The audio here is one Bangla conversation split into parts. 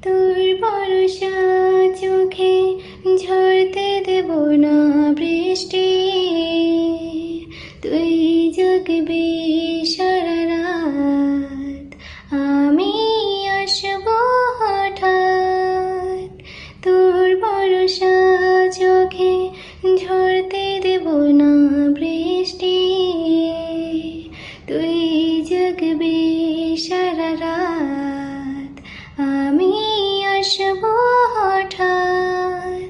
তোর ভরসা চোখে ঝরতে দেব না বৃষ্টি, তুই জাগবি সারা রাত, আমি আসবো হঠাৎ। তোর ভরসা চোখে ঝরতে দেব না বৃষ্টি, তুই জাগবি সারা রাত, আমি আসবো হঠাৎ।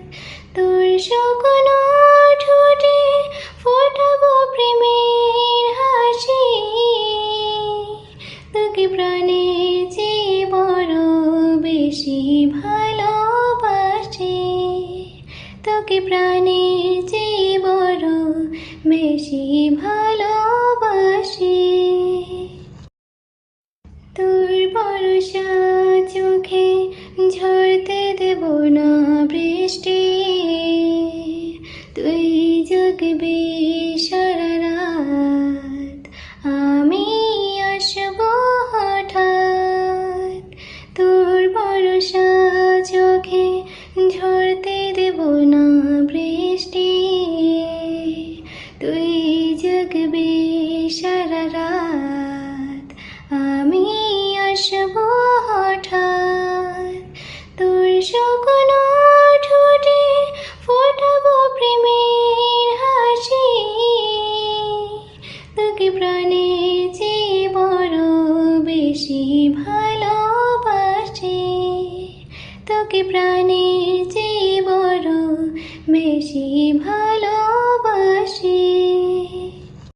তোর শুকনো ঠোঁটে ফোটাবো প্রেমের হাসি, তোকে প্রাণের চেয়ে বড় বেশি ভালোবাসি, তোকে প্রাণের চেয়ে বড় বেশি ভালোবাসি। তোর ভরসা চোখে ঝরতে দেব না বৃষ্টি, তুই জাগবি সারা রাত, আমি আসবো হঠাৎ। তোর ভরসা চোখে ঝরতে দেব না বৃষ্টি, তুই জাগবি সারা রাত, আমি আসবো হঠাৎ। তোর শুকনো ঠোঁটে ফোটাবো প্রেমের হাসি, তোকে প্রাণের চেয়ে বড় বেশি ভালোবাসি, তোকে প্রাণের চেয়ে বড় বেশি ভালো